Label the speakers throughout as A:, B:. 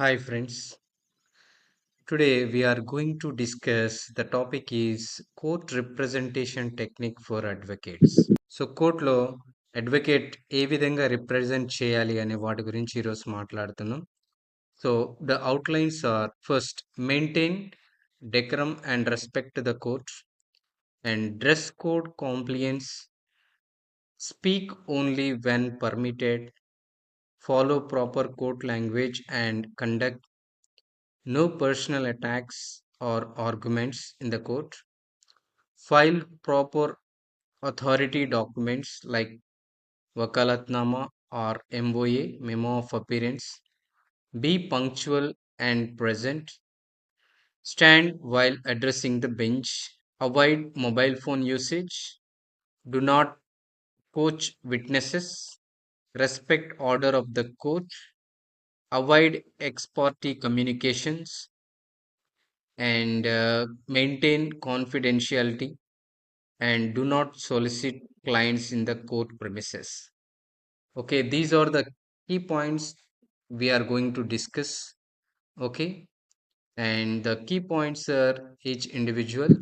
A: Hi friends. Today we are going to discuss the topic is court representation technique for advocates. So కోర్టులో advocate ఏ విధంగా represent చేయాలి అనే వాటి గురించి ఈరోజు మాట్లాడుతున్నాం. So the outlines are first maintain decorum and respect the court and dress code compliance, speak only when permitted, follow proper court language and conduct, no personal attacks or arguments in the court, file proper authority documents like Wakalatnama or MOA, Memo of Appearance, be punctual and present, stand while addressing the bench, avoid mobile phone usage, do not coach witnesses, respect order of the court, avoid ex parte communications, and maintain confidentiality and do not solicit clients in the court premises. Okay, these are the key points we are going to discuss. Okay, and the key points are each individual.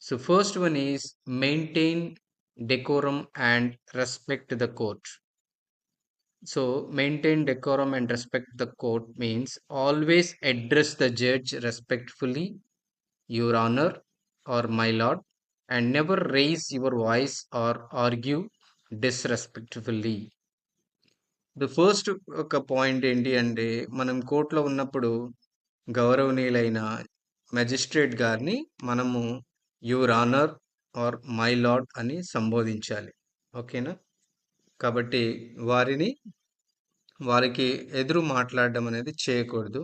A: So, first one is maintain decorum and respect the court. So, maintain decorum and respect the court means always address the judge respectfully, your honor or my lord, and never raise your voice or argue disrespectfully. The first ఒక point ఏంటి అంటే మనం కోర్టులో ఉన్నప్పుడు గౌరవనీయులైన magistrate గారిని మనము your honour or my lord అని సంబోధించాలి. ఓకేనా? కాబట్టి వారికి ఎదురు మాట్లాడడం అనేది చేయకూడదు.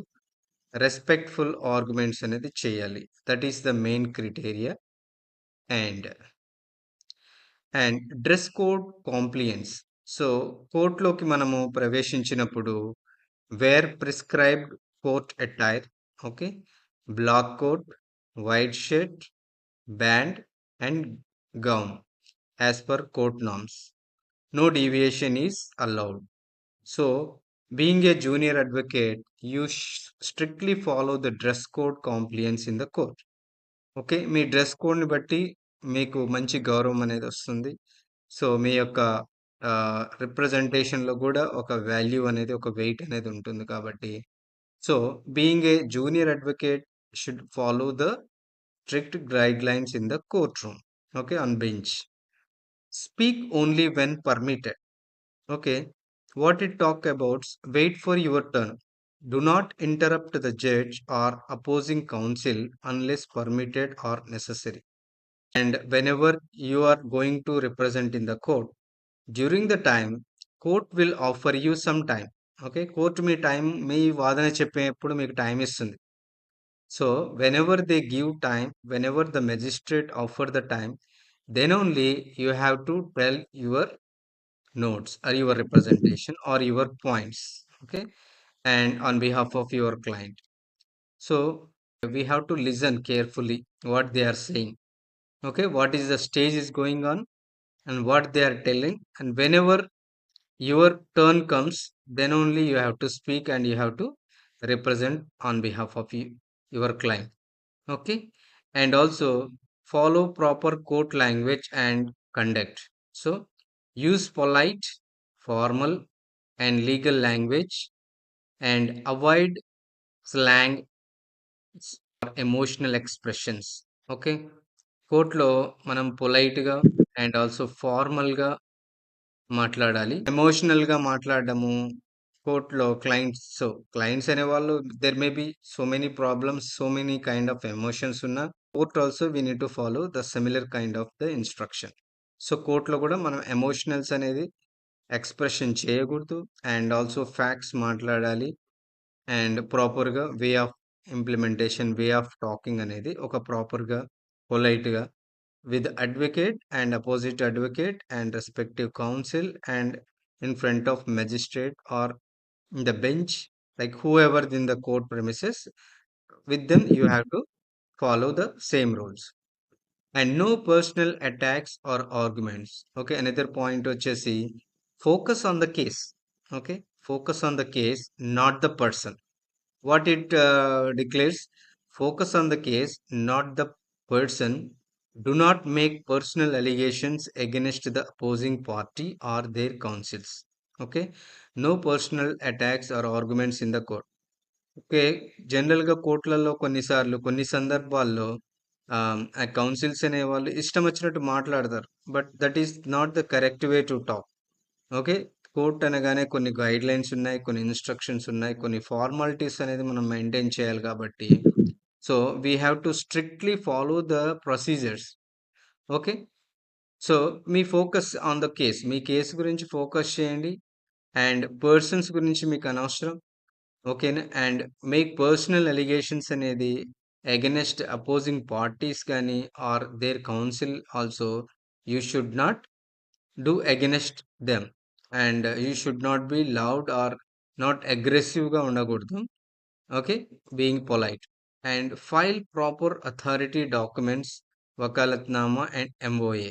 A: రెస్పెక్ట్ఫుల్ ఆర్గ్యుమెంట్స్ అనేది చేయాలి. That is the main criteria. And and dress code compliance. So కోర్టులోకి మనము ప్రవేశించినప్పుడు where prescribed court attire. Okay, black coat, white shirt, band and gown as per court norms. No deviation is allowed. So, being a junior advocate, you strictly follow the dress code compliance in the court. Okay, me dress కోడ్ని బట్టి మీకు మంచి గౌరవం అనేది వస్తుంది. So మీ యొక్క రిప్రజెంటేషన్లో కూడా ఒక వాల్యూ అనేది, ఒక వెయిట్ అనేది ఉంటుంది. కాబట్టి so being a junior advocate should follow the strict guide lines in the court room. Okay, on bench. Speak only when permitted. Okay, what it talk about, wait for your turn. Do not interrupt the judge or opposing counsel unless permitted or necessary. And whenever you are going to represent in the court, during the time, court will offer you some time. Okay, court me time, మీ వాదన చెప్పేప్పుడు మీకు time ఇస్తుంది. So whenever they give time, whenever the magistrate offer the time, then only you have to tell your notes or your representation or your points. Okay, and on behalf of your client, so we have to listen carefully what they are saying. Okay, what is the stage is going on and what they are telling, and whenever your turn comes, then only you have to speak and you have to represent on behalf of your client. Okay, and also follow proper court language and conduct. So use polite, formal and legal language and avoid slang or emotional expressions. Okay, కోర్టులో మనం పొలైట్గా and also ఫార్మల్గా మాట్లాడాలి. ఎమోషనల్గా మాట్లాడడము కోర్టులో clients అనేవాళ్ళు, there may be so many problems, so many kind of emotions ఉన్న court also we need to follow the similar kind of the instruction. So కోర్టులో కూడా మనం ఎమోషనల్స్ అనేది ఎక్స్ప్రెషన్ చేయకూడదు అండ్ ఆల్సో ఫ్యాక్ట్స్ మాట్లాడాలి. అండ్ ప్రాపర్గా way of implementation, way of talking అనేది ఒక ప్రాపర్గా, పొలైట్గా with advocate and opposite advocate and respective counsel and in front of magistrate or in the bench, like whoever in the court premises, with them you have to follow the same rules. And no personal attacks or arguments. Okay, another point వచ్చేసి focus on the case. Okay, focus on the case, not the person. What it declares: focus on the case, not the person. Do not make personal allegations against the opposing party or their counsels. Okay, no personal attacks or arguments in the court. Okay. జనరల్‌గా కోర్ట్‌లలో కొన్నిసార్లు, కొన్ని సందర్భాల్లో ఆ councils అనేవాళ్ళు ఇష్టం వచ్చినట్టు మాట్లాడతారు. But that is not the correct way to talk. Okay. Court అనగానే కొన్ని గైడ్‌లైన్స్ ఉన్నాయి. కొన్ని ఇన్‌స్ట్రక్షన్స్ ఉన్నాయి. కొన్ని ఫార్మాలిటీస్ అనేది మనం మెయింటైన్ చేయాలి కాబట్టి, so, we have to strictly follow the procedures. Okay. So, మీ ఫోకస్ ఆన్ ద కేస్. మీ కేస్ గురించి ఫోకస్ చేయండి. అండ్ పర్సన్స్ గురించి మీకు అనవసరం. ఓకేనా? అండ్ మేక్ పర్సనల్ అలిగేషన్స్ అనేది అగైన్స్ట్ అపోజింగ్ పార్టీస్ గానీ or their counsel also you should not do against them. And you should not be loud or not అగ్రెసివ్‌గా ఉండకూడదు. Okay. Being polite. And file proper authority documents, vakalatnama and MOA.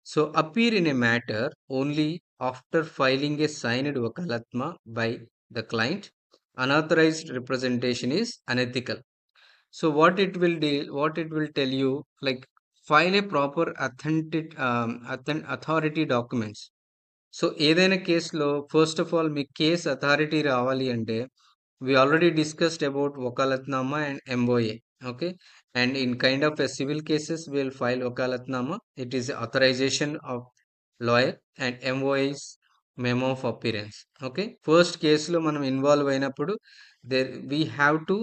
A: So appear in a matter only after filing a signed wakalatma by the client. Unauthorized representation is unethical. So what it will tell you, like, file a proper authentic authority documents. So ఏదైనా కేసులో first of all me case authority రావాలి అంటే we already discussed about wakalatnama and MOA. Okay, and in kind of a civil cases we will file wakalatnama. It is authorization of lawyer, and MOA is memo of appearance. Okay, first case lo మనం involve అయినప్పుడు there we have to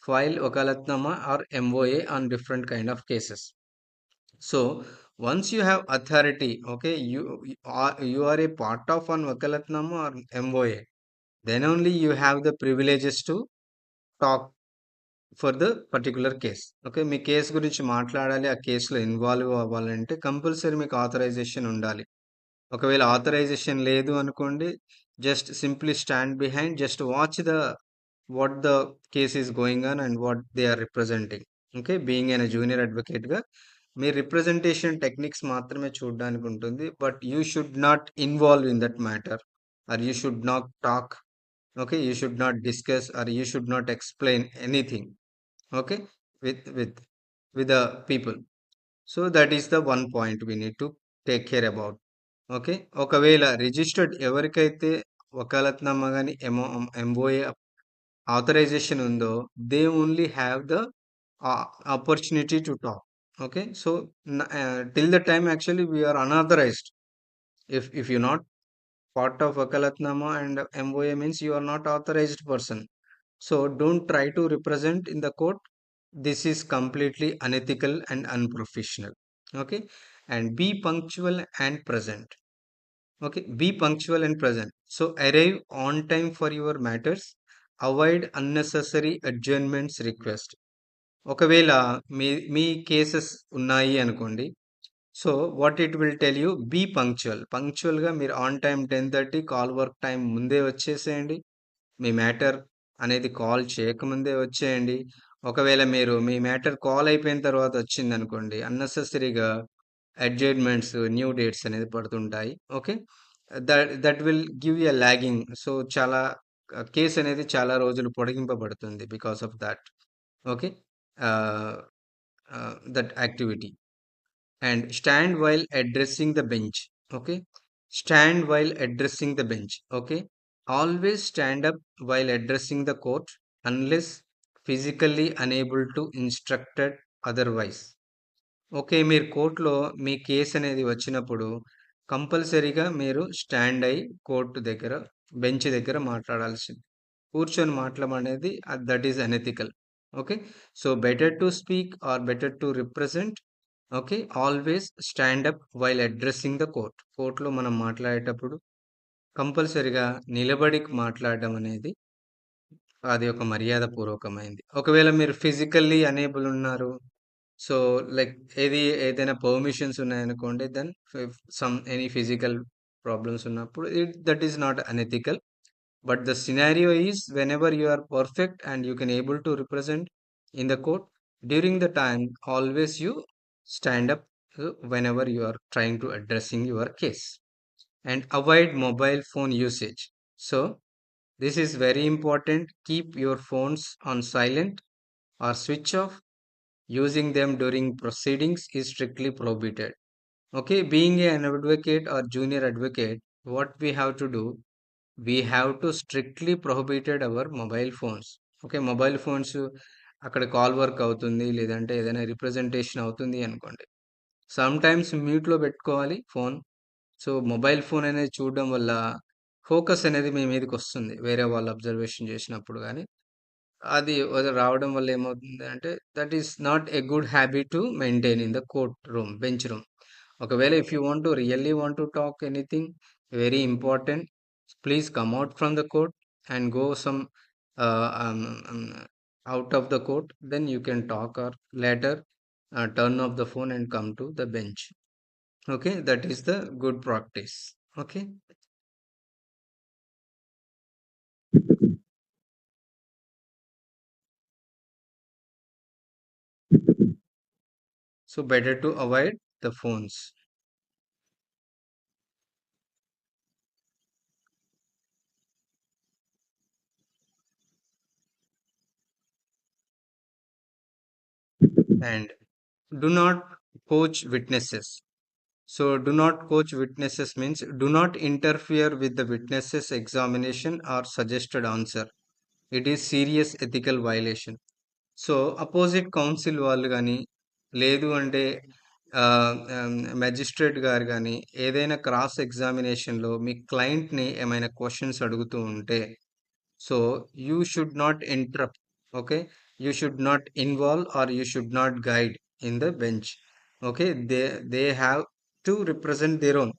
A: file wakalatnama or MOA on different kind of cases. So once you have authority, okay, you are a part of an wakalatnama or MOA, then only you have the privileges to talk for the particular case. Okay. Me case గురించి మాట్లాడాలి, ఆ కేసులో involve అవ్వాలంటే compulsory మీకు authorisation ఉండాలి. ఒకవేళ authorisation లేదు అనుకోండి, just simply stand behind, just watch the what the case is going on and what they are representing. Okay. Being an junior అడ్వకేట్‌గా మీ రిప్రజెంటేషన్ టెక్నిక్స్ మాత్రమే చూడడానికి ఉంటుంది. But you should not involve in that matter or you should not talk. Okay, you should not discuss or you should not explain anything. Okay, with with the people. So that is the one point we need to take care about. Okay, ఒకవేళ registered ఎవరికైతే వకాలత్నామా కానీ MOA authorization ఉందో they only have the opportunity to talk. Okay, so till the time actually we are unauthorized. If you're not part of Vakalatnama and MOA means you are not authorized person. So don't try to represent in the court. This is completely unethical and unprofessional. Okay. And be punctual and present. Okay. Be punctual and present. So arrive on time for your matters. Avoid unnecessary adjournments request. ఒకవేళ మీ cases ఉన్నాయి అనుకోండి, so what it will tell you, be punctual. పంక్చువల్గా మీరు on time 10:30 call work time ముందే వచ్చేసేయండి. మీ matter అనేది call చేయకముందే వచ్చేయండి. ఒకవేళ మీరు మీ మ్యాటర్ కాల్ అయిపోయిన తర్వాత వచ్చిందనుకోండి, అన్నెసెసరీగా అడ్జర్న్మెంట్స్, న్యూ డేట్స్ అనేది పడుతుంటాయి. Okay, that will give a lagging. So చాలా కేసు అనేది చాలా రోజులు పొడిగింపబడుతుంది because of that. Okay, that activity. And stand while addressing the bench. Okay, stand while addressing the bench. Okay, always stand up while addressing the court unless physically unable to instructed otherwise. Okay, మీరు కోర్టులో మీ case అనేది వచ్చినప్పుడు కంపల్సరీగా మీరు stand అయి court దగ్గర bench దగ్గర మాట్లాడాల్సింది. కూర్చొని మాట్లాడనేది that is unethical. Okay, so better to speak or better to represent. Okay, always stand up while addressing the court. కోర్టులో మనం మాట్లాడేటప్పుడు కంపల్సరీగా నిలబడి మాట్లాడడం అనేది అది ఒక మర్యాద పూర్వకమైంది. ఒకవేళ మీరు ఫిజికల్లీ అనేబుల్ ఉన్నారు, సో లైక్ ఏదైనా పర్మిషన్స్ ఉన్నాయనుకోండి, then some any physical problems ఉన్నప్పుడు that is not unethical. But the scenario is whenever you are perfect and you can able to represent in the court, during the time always you stand up whenever you are trying to addressing your case. And avoid mobile phone usage. So This is very important. Keep your phones on silent or switch off. Using them during proceedings is strictly prohibited. Okay, being an advocate or junior advocate, what we have to do, we have to strictly prohibited our mobile phones. Okay, mobile phones అక్కడ call work అవుతుంది, లేదంటే ఏదైనా representation అవుతుంది అనుకోండి, some times మ్యూట్లో పెట్టుకోవాలి phone. So mobile phone అనేది చూడడం వల్ల ఫోకస్ అనేది మీ మీదకి వస్తుంది, వేరే వాళ్ళు అబ్జర్వేషన్ చేసినప్పుడు కానీ అది రావడం వల్ల ఏమవుతుంది అంటే that is not a good habit to maintain in the court room, bench room. ఒకవేళ if you want to really want to talk anything very important, please come out from the court and go some out of the court, then you can talk, or later turn off the phone and come to the bench. Okay, that is the good practice. Okay, so better to avoid the phones. And do not coach witnesses. So do not coach witnesses means do not interfere with the witnesses examination or suggested answer. It is serious ethical violation. So opposite council వాళ్ళు కానీ, లేదు అంటే magistrate గారు కానీ, ఏదైనా cross ఎగ్జామినేషన్లో మీ క్లయింట్ని ఏమైనా questions అడుగుతూ ఉంటే, so you should not interrupt. Okay, you should not involve or you should not guide in the bench. Okay, they have to represent their own,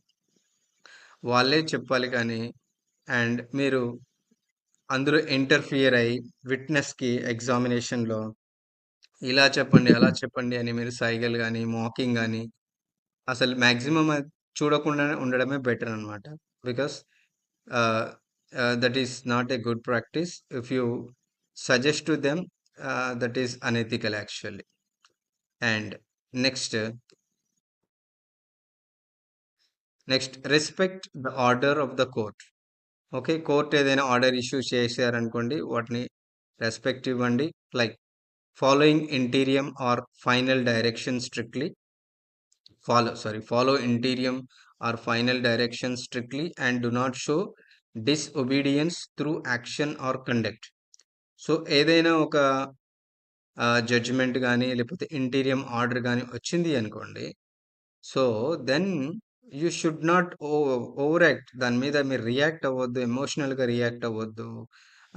A: వాళ్ళే చెప్పాలి కానీ, అండ్ మీరు అందులో ఇంటర్ఫియర్ అయ్యి విట్నెస్కి ఎగ్జామినేషన్లో ఇలా చెప్పండి, అలా చెప్పండి అని మీరు సైగలు గాని, మాకింగ్ గాని అసలు మాక్సిమం చూడకుండానే ఉండడమే బెటర్ అనమాట. Because ah, that is not a good practice. If you suggest to them, that is unethical actually. And next, respect the order of the court. Okay, court ఏదైనా ఆర్డర్ ఇష్యూ చేశారనుకోండి, వాటిని respect ఇవ్వండి. Like following interim or final direction strictly. Follow interim or final directions strictly, and do not show disobedience through action or conduct. So ఏదైనా ఒక judgement కానీ, లేకపోతే interim order కానీ వచ్చింది అనుకోండి, so then you should not overact. దాని మీద మీరు రియాక్ట్ అవ్వద్దు, ఎమోషనల్గా రియాక్ట్ అవ్వద్దు,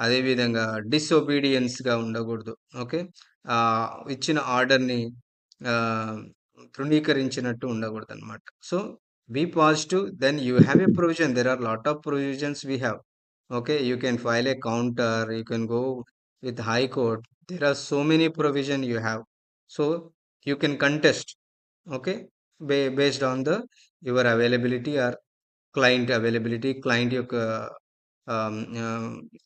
A: అదేవిధంగా డిసొబీడియన్స్గా ఉండకూడదు. ఓకే, ఇచ్చిన ఆర్డర్ని తృణీకరించినట్టు ఉండకూడదు అనమాట. So be positive, then you have a provision. There are lot of provisions we have. Okay, you can file a counter, you can go with high court. There are so many provision you have, so you can contest. Okay, based on the your availability or client availability, client యొక్క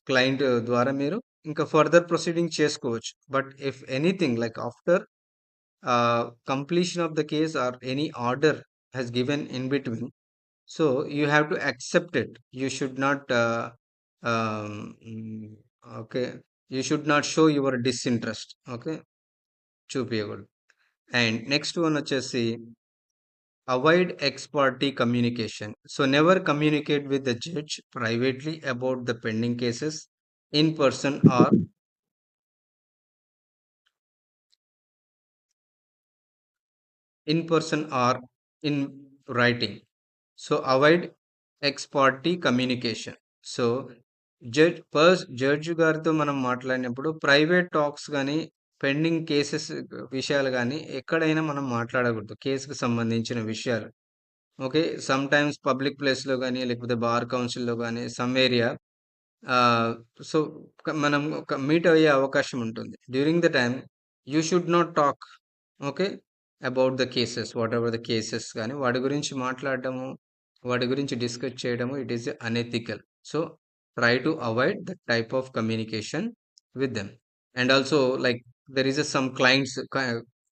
A: client ద్వారా మీరు ఇంకా further proceeding చేసుకోవచ్చు. But if anything like after completion of the case or any order has given in between, so you have to accept it. You should not um, mm, okay, you should not show your disinterest. Okay, చూపించకూడదు. And next one వచ్చేసి avoid ex parte communication. So never communicate with the judge privately about the pending cases in person or in writing. So avoid ex parte communication. So judge గారితో మనం మాట్లాడినప్పుడు private talks కానీ, pending cases విషయాలు కానీ ఎక్కడైనా మనం మాట్లాడకూడదు, కేసుకు సంబంధించిన విషయాలు. ఓకే, సమ్ టైమ్స్ పబ్లిక్ ప్లేస్లో కానీ, లేకపోతే బార్ కౌన్సిల్లో కానీ, సమ్ ఏరియా, సో మనం మీట్ అయ్యే అవకాశం ఉంటుంది. During the time you should not talk. Okay, about the cases, whatever the cases కానీ వాటి గురించి మాట్లాడటము, వాటి గురించి డిస్కస్ చేయడము, it is unethical. So try to avoid that type of communication with them. And also like there is some clients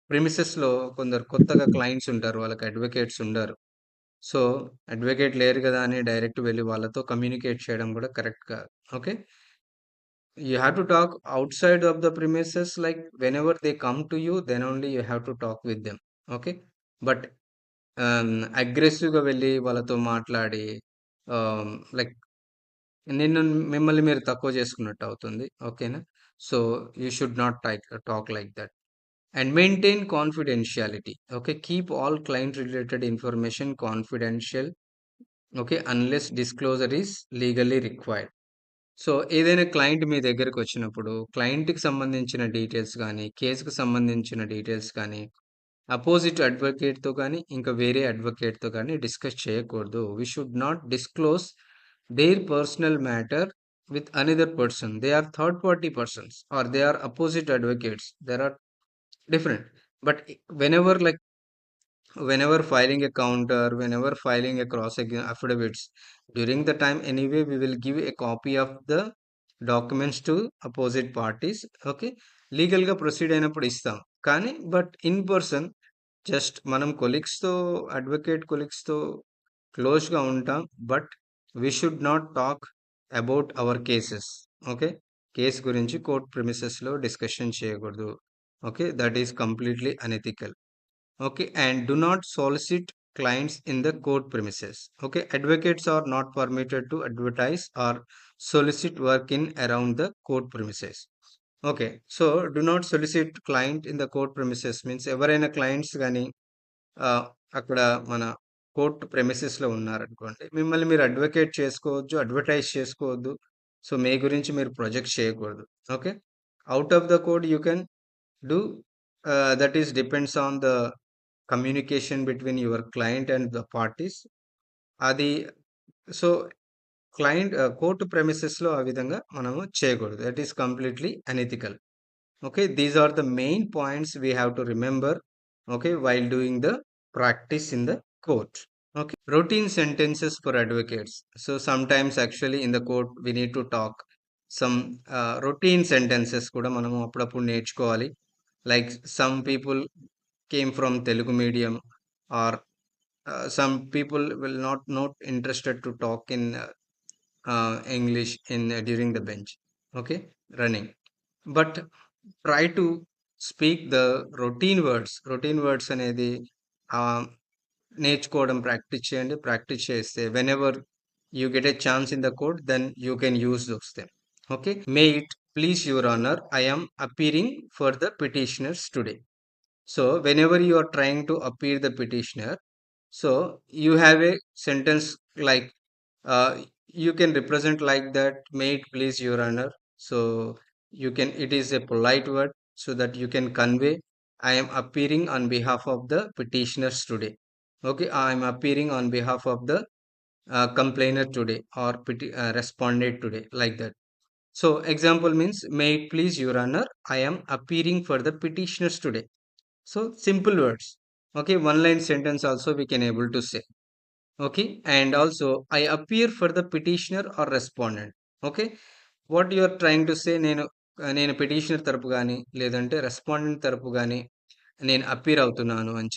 A: ప్రిమిసెస్లో కొందరు కొత్తగా క్లయింట్స్ ఉంటారు, వాళ్ళకి అడ్వకేట్స్ ఉండరు. సో, అడ్వకేట్ లేరు గదా అని డైరెక్ట్ వెళ్లి వాళ్ళతో కమ్యూనికేట్ చేయడం గూడా కరెక్ట్ కాదు. Okay. You have to talk outside of the premises, like whenever they come to you, then only you have to talk with them. Okay. But అగ్రెసివ్‌గా వెళ్లి వాళ్ళతో మాట్లాడి లైక్ నిన్ను మిమ్మల్ని మీరు తక్కువ చేసుకున్నట్టు అవుతుంది. ఓకేనా? So, you should not talk like that. And maintain confidentiality. Okay. Keep all client related information confidential. Okay. Unless disclosure is legally required. So, ఏదైనా క్లయింట్ మీ దగ్గరకొచ్చినప్పుడు, క్లయింట్‌కి సంబంధించిన డీటెయిల్స్ గానీ, కేస్‌కి సంబంధించిన డీటెయిల్స్ కానీ, అపోజిట్ అడ్వకేట్‌తో గానీ, ఇంకా వేరే అడ్వకేట్‌తో గానీ డిస్కస్ చేయకూడదు. We should not disclose their personal matter with another person. They are third party persons or they are opposite advocates. There are different. But whenever like whenever filing a counter, whenever filing a affidavits, during the time anyway we will give a copy of the documents to opposite parties. Okay, legal గా proceed అయినప్పుడు ఇస్తాం. కానీ but in person just మనం colleagues తో advocate colleagues తో close గా ఉంటాం. But we should not talk about our cases. Okay, case గురించి కోర్ట్ ప్రిమిసెస్ లో డిస్కషన్ చేయకూడదు. Okay, that is completely unethical. Okay, and do not solicit clients in the court premises. Okay, advocates are not permitted to advertise or solicit work in around the court premises. Okay, so do not solicit client in the court premises means ఎవరైనా clients కానీ అక్కడ మన court premises లో ఉన్నారనుకోండి, మిమ్మల్ని మీరు advocate చేసుకోవచ్చు, advertise చేసుకోవద్దు. సో మీ గురించి మీరు ప్రొజెక్ట్ చేయకూడదు. Okay, out of the court you can do, that is depends on the communication between your client and the parties. అది సో క్లయింట్ కోర్టు ప్రెమిసెస్ లో ఆ విధంగా మనము చేయకూడదు. That is completely unethical. Okay, these are the main points we have to remember. Okay, while doing the practice in the court. Okay, routine sentences for advocates. So sometimes actually in the court we need to talk some routine sentences కూడా మనము అప్పుడప్పుడు నేర్చుకోవాలి. Like some people came from Telugu medium, or some people will not interested to talk in English in during the bench. Okay, running, but try to speak the routine words అనేది నేర్చుకోవడం practice చేయండి. Practice చేస్తే whenever you get a chance in the court then you can use those them. Okay, may it please your honour, I am appearing for the petitioners today. So whenever you are trying to appear the petitioner, so you have a sentence like uh, you can represent like that, may it please your honor. So you can, it is a polite word so that you can convey, I am appearing on behalf of the petitioners today. Okay, I am appearing on behalf of the complainer today, or respondent today, like that. So example means, may it please your honor, I am appearing for the petitioners today. So simple words. Okay, one line sentence also we can able to say. Okay, and also I appear for the petitioner or respondent. Okay, what you are trying to say, నేను petitioner తరపు కానీ లేదంటే respondent తరపు కానీ నేను appear అవుతున్నాను అని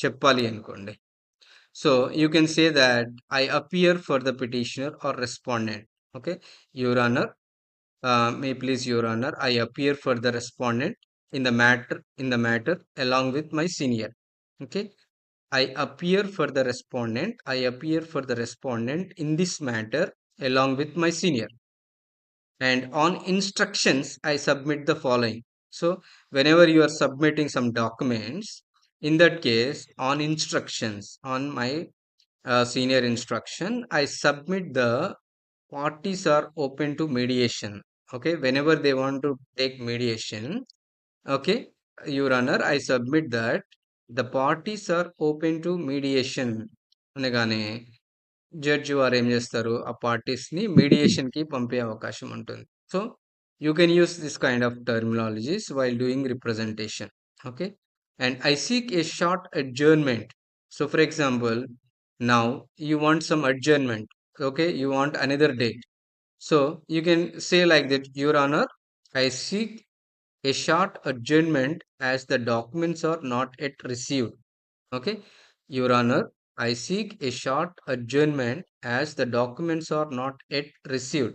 A: చెప్పాలి అనుకోండి. So you can say that I appear for the petitioner or respondent. Okay, your honour, may please your honor, I appear for the respondent in the matter along with my senior. Okay, I appear for the respondent in this matter along with my senior, and on instructions I submit the following. So whenever you are submitting some documents, in that case, on instructions, on my senior instruction, I submit the parties are open to mediation. Okay, whenever they want to take mediation, okay, your honor, I submit that the parties are open to mediation అనగానే judge వారు ఏం చేస్తారు, ఆ parties ని mediation కి పంపే అవకాశం ఉంటుంది. So you can use this kind of terminologies while doing representation. Okay, and I seek A short adjournment. So for example, now you want some adjournment. Okay, you want another date. So you can say like that, your honor, I seek a short adjournment as the documents are not yet received. Okay, your honor, I seek a short adjournment as the documents are not yet received.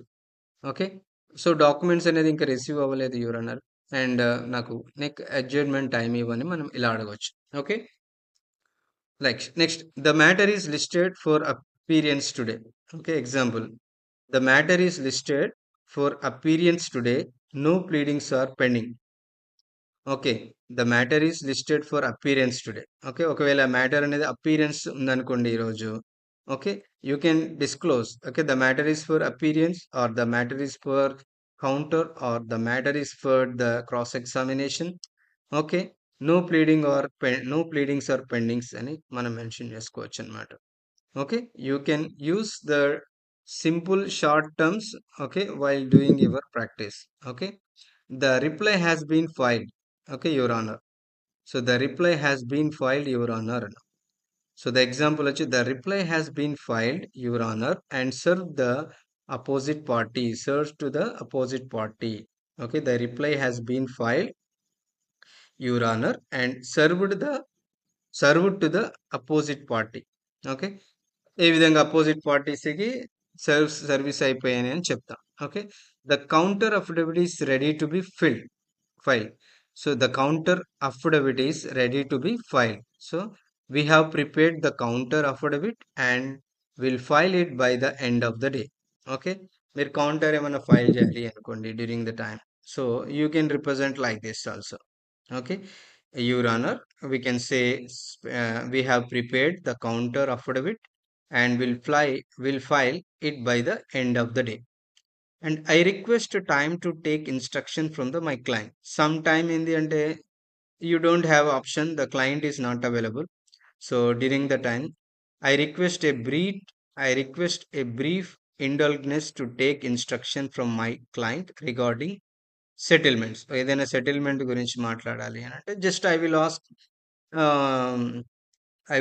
A: Okay. So, documents అనేది ఇంకా receive అవ్వలేదు your honour. And నాకు adjournment time ఇవ్వని మనం ఇలా అడగొచ్చు. Okay. Next the matter is listed for appearance today. Okay. Example the matter is listed for appearance today. No pleadings are pending. Okay. The matter is listed for appearance today. Okay. ఒకవేళ matter అనేది appearance ఉందనుకోండి ఈరోజు. Okay. You can disclose. Okay. The matter is for appearance or the matter is for counter or the matter is for the cross examination. Okay. No pleadings are pendings అని మనం mention చేసుకోవచ్చు అనమాట. Okay. You can use the simple short terms okay while doing your practice. Okay. The reply has been filed. Okay, Your Honor. So the reply has been filed, Your Honor. So the example is the reply has been filed, Your Honor, and served the opposite party. Serves to the opposite party. Okay, the reply has been filed, Your Honor, and served to the opposite party. Okay. ఏ విధంగా opposite పార్టీస్కి service అయిపోయాయని అని చెప్తాం. Okay. The counter affidavit is ready to be filed. So the counter affidavit is ready to be filed. So we have prepared the counter affidavit and will file it by the end of the day. Okay. మీరు counter ఏమైనా file చేయాలి అనుకోండి during the time. So you can represent like this also. Okay. Your Honor, we can say we have prepared the counter affidavit and will file it by the end of the day. And I request time to take instruction from my client. Sometime in the end, you don't have option. The client is not available. So during the time, I request a brief. I request a brief indulgence to take instruction from my client regarding settlements. ఏదైనా settlement గురించి మాట్లాడాలి అని అంటే just I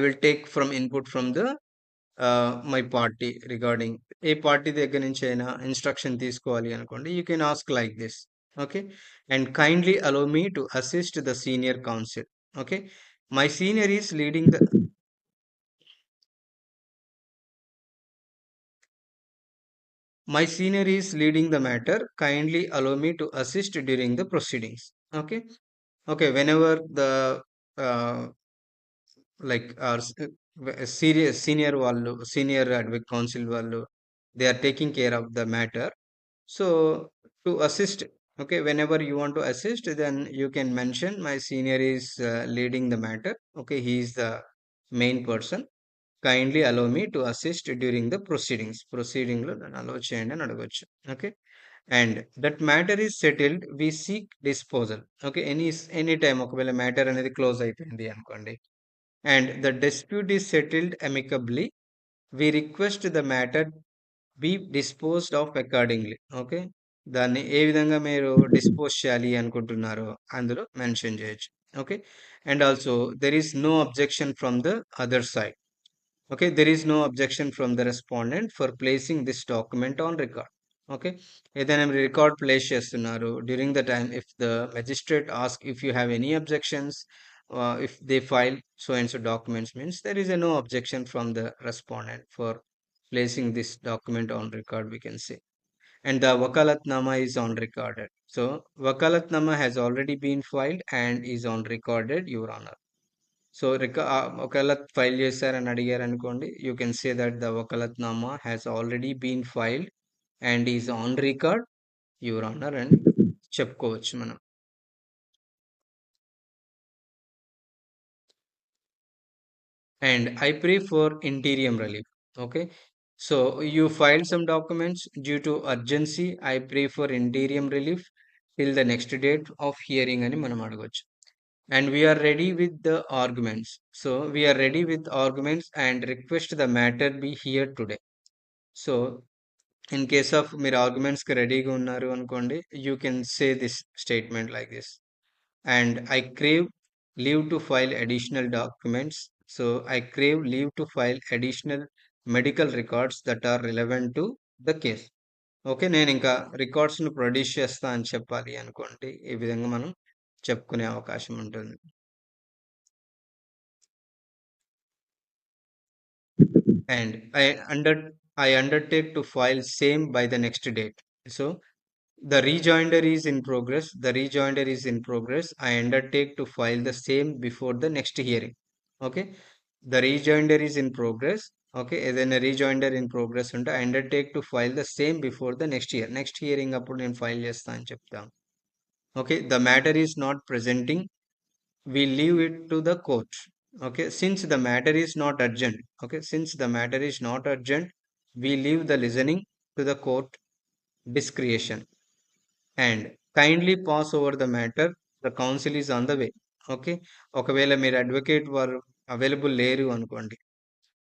A: will take from input from the my party regarding ఏ party దగ్గర నుంచి అయినా instruction తీసుకోవాలి అనుకోండి you can ask like this. Okay. And kindly allow me to assist the senior counsel. Okay. My senior is leading the My senior is leading the matter. Kindly allow me to assist during the proceedings. Okay. Okay. Whenever the uh, like our senior వాళ్ళు senior advocate council వాళ్ళు they are taking care of the matter. So to assist, okay, whenever you want to assist, then you can mention my senior is leading the matter. Okay, he is the main person. Kindly allow me to assist during the proceedings. Proceeding lo nanu allow cheyandi అని అడగొచ్చు. Okay. And that matter is settled. We seek disposal. Okay. Any time ఒకవేళ matter అనేది close అయిపోయింది అనుకోండి and the dispute is settled amicably, we request the matter be disposed of accordingly. Okay. దాన్ని ఏ విధంగా మీరు dispose చేయాలి అనుకుంటున్నారో అందులో మెన్షన్ చేయొచ్చు. Okay. And also there is no objection from the other side. Okay. There is no objection from the respondent for placing this document on record. Okay. ఏదైనా మీరు record place చేస్తున్నారు during the time if the magistrate ask if you have any objections if they file so and so documents means there is a no objection from the respondent for placing this document on record, we can say. And the wakalatnama is on recorded. So wakalatnama has already been filed and is on recorded, Your Honor. So wakalat file చేశారని అడిగారు అనుకోండి you can say that the wakalatnama has already been filed and is on record, Your Honor, and చెప్పుకోవచ్చు మనం. And I pray for interim relief. Okay. So you filed some documents due to urgency. I pray for interim relief till the next date of hearing అని మనం అడగొచ్చు. And we are ready with the arguments. So we are ready with arguments and request the matter be here today. So in case of మీరు arguments కి రెడీగా ఉన్నారు అనుకోండి you can say this statement like this. And I crave leave to file additional documents. So I crave leave to file additional medical records that are relevant to the case. Okay. నేను ఇంకా రికార్డ్స్ను produce చేస్తా అని చెప్పాలి అనుకోండి ఈ విధంగా మనం చెప్పుకునే అవకాశం ఉంటుంది. and I undertake to file same by the next date. So the rejoinder is in progress. The rejoinder is in progress. I undertake to file the same before the next hearing. Okay. The rejoinder is in progress. Okay. ఏదైనా rejoinder in progress ఉంటే I undertake to file the same before the next year. Next hearing అప్పుడు నేను file చేస్తా అని చెప్తాం. Okay. The matter is not presenting. We leave it to the court. Okay. Since the matter is not urgent. Okay. Since the matter is not urgent, we leave the listening to the court discretion. And kindly pass over the matter. The council is on the way. Okay. ఒకవేళ మీరు advocate వారు available లేరు అనుకోండి,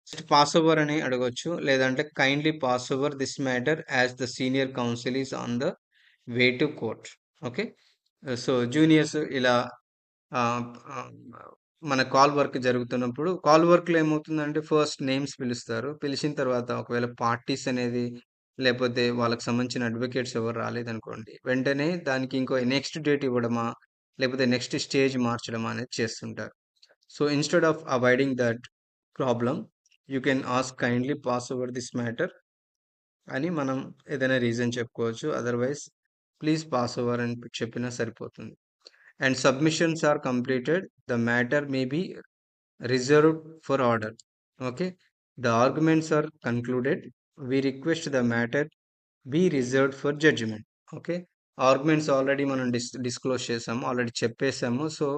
A: just pass over అని అడగొచ్చు, లేదంటే kindly pass over this matter as the senior council is on the way to court. Okay. So juniors ఇలా ఆ, ఆ, మన కాల్ వర్క్ జరుగుతున్నప్పుడు కాల్ వర్క్లో ఏమవుతుందంటే ఫస్ట్ నేమ్స్ పిలుస్తారు. పిలిచిన తర్వాత ఒకవేళ పార్టీస్ అనేది లేకపోతే వాళ్ళకి సంబంధించిన అడ్వకేట్స్ ఎవరు రాలేదనుకోండి, వెంటనే దానికి ఇంకో నెక్స్ట్ డేట్ ఇవ్వడమా లేకపోతే నెక్స్ట్ స్టేజ్ మార్చడమా అనేది చేస్తుంటారు. So instead of avoiding that problem, you can ask kindly pass over this matter అని మనం ఏదైనా రీజన్ చెప్పుకోవచ్చు. అదర్వైజ్ ప్లీజ్ పాస్ ఓవర్ అని చెప్పినా సరిపోతుంది. And submissions are completed, the matter may be reserved for order. Okay. The arguments are concluded. We request the matter be reserved for judgment. Okay. Arguments already మనం disclose చేసాము, already చెప్పేసాము. So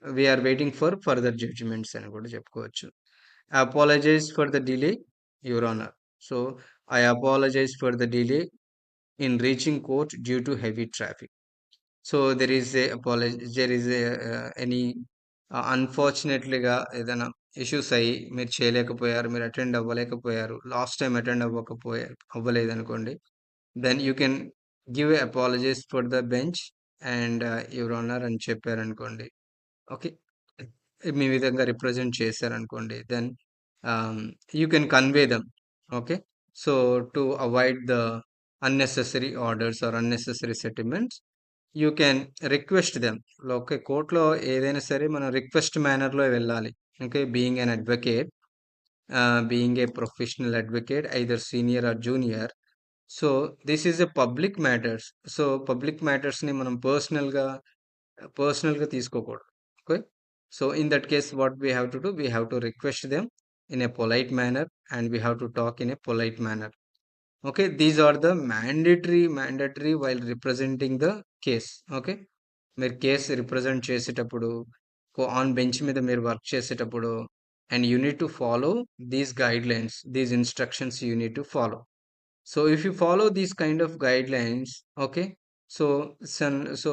A: we are waiting for further judgements అని కూడా చెప్పుకోవచ్చు. Apologise for the delay your honour. So I apologise for the delay in reaching court due to heavy traffic. So there is a apology, there is a any అన్ఫార్చునేట్లీగా ఏదైనా issues అయ్యి మీరు చేయలేకపోయారు, మీరు attend అవ్వలేకపోయారు, లాస్ట్ టైం అటెండ్ అవ్వలేదు అనుకోండి, then you can give a apologies for the bench and your honour అని చెప్పారనుకోండి. ఓకే. మీ విధంగా రిప్రజెంట్ చేశారనుకోండి, then you can convey them. Okay. So to avoid the unnecessary orders or unnecessary settlements, you can request them. Okay. కోర్టులో ఏదైనా సరే మనం request మేనర్లో వెళ్ళాలి. Okay. Being an advocate, being a professional advocate either senior or junior, so this is a public matters. So public మ్యాటర్స్ని మనం పర్సనల్గా తీసుకోకూడదు. Okay. So in that case what we have to do, we have to request them in a polite manner and we have to talk in a polite manner. Okay, these are the mandatory while representing the case. Okay, మీరు case represent చేసేటప్పుడు on bench మీద మీరు work చేసేటప్పుడు and you need to follow these guide lines, these instructions you need to follow. So if you follow these kind of guide lines, okay, so so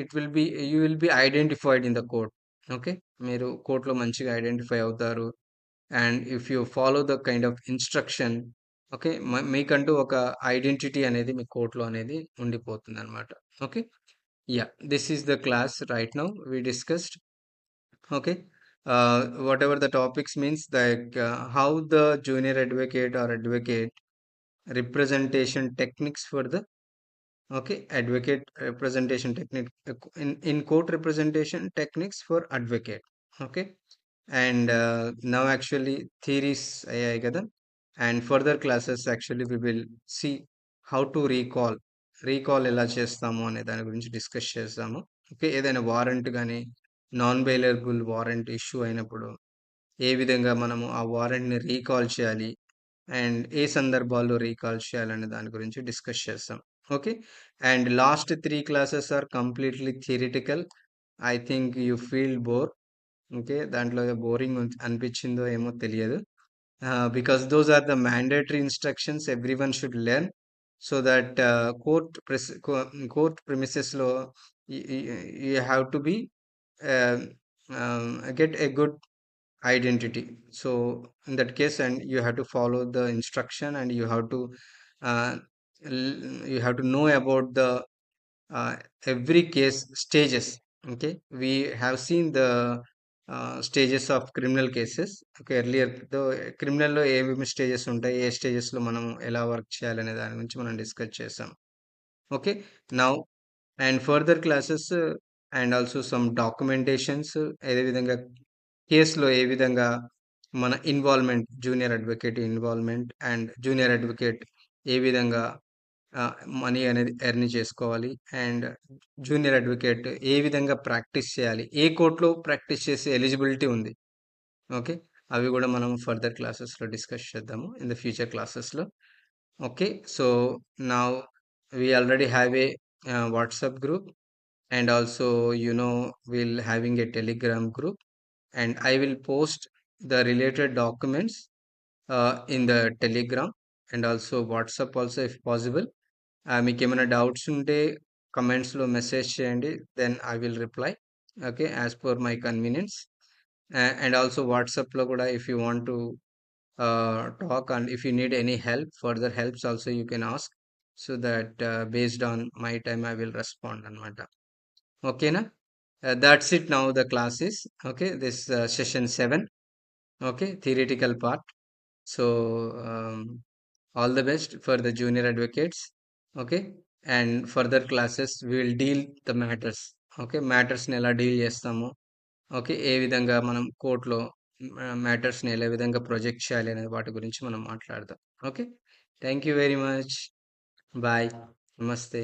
A: it will be, you will be identified in the court. Okay, మీరు కోర్టులో మంచిగా identify అవుతారు. And if you follow the kind of instruction, okay, మీకంటూ ఒక identity అనేది మీ కోర్టులో అనేది ఉండిపోతుంది అనమాట. Okay. Yeah, this is the class right now we discussed. Okay. Whatever the topics means, like how the junior advocate or advocate representation techniques for the, okay, advocate representation technique in court representation techniques for advocate. Okay. And now actually theories అయ్యాయి కదా, and further classes actually we will see how to recall ఎలా చేస్తాము అనే దాని గురించి discuss చేస్తాము. Okay. ఏదైనా warrant కానీ నాన్ బెయిలబుల్ వారెంట్ ఇష్యూ అయినప్పుడు ఏ విధంగా మనము ఆ వారెంట్ని రీకాల్ చేయాలి అండ్ ఏ సందర్భాల్లో రీకాల్ చేయాలనే దాని గురించి డిస్కస్ చేస్తాం. Okay. And last 3 classes are completely theoretical. I think you feel bore. Okay. దాంట్లో బోరింగ్ అనిపించిందో ఏమో తెలియదు. Because those are the mandatory instructions everyone should learn, so that court premises లో you have to be uh, get a good identity. So in that case, and you have to follow the instruction and you have to uh, you have to know about the uh, every case stages. Okay, we have seen the stages of criminal cases. Okay, earlier క్రిమినల్లో ఏమేమి stages ఉంటాయి, ఏ స్టేజెస్లో మనం ఎలా work చేయాలనే దాని గురించి మనం డిస్కస్ చేసాం. Okay. Now and further classes and also some documentations, అదేవిధంగా కేసులో ఏ విధంగా మన involvement, junior advocate involvement and junior advocate ఏ విధంగా మనీ అనేది ఎర్న్ చేసుకోవాలి. అండ్ జూనియర్ అడ్వకేట్ ఏ విధంగా ప్రాక్టీస్ చేయాలి. ఏ కోర్ట్‌లో ప్రాక్టీస్ చేసే ఎలిజిబిలిటీ ఉంది. ఓకే. అవి గూడా మనం ఫర్దర్ క్లాసెస్‌లో డిస్కస్ చేద్దాము. ఇన్ ద ఫ్యూచర్ క్లాసెస్‌లో. Okay. So, now we already have a WhatsApp group, and also we'll having a Telegram group, and I will post the related documents in the Telegram and also WhatsApp also if possible. మీకేమైనా doubts ఉంటే కమెంట్స్‌లో message చేయండి. Then I will reply. Okay. As per my convenience. And also వాట్సాప్‌లో కూడా if you want to talk, and if you need any help, further helps also you can ask, so that based on my time I will respond anamata. Okay na? That's it. Now the class is okay. This session 7. Okay, theoretical part. So all the best for the junior advocates. Okay, and further classes we will deal the matters. Okay, matters ని ఎలా deal చేస్తాము. Okay. ఏ విధంగా మనం కోర్ట్‌లో మ్యాటర్స్‌ని ఏ విధంగా project చేయాలి అనే వాటి గురించి మనం మాట్లాడదాం. Okay. Thank you very much. Bye. నమస్తే.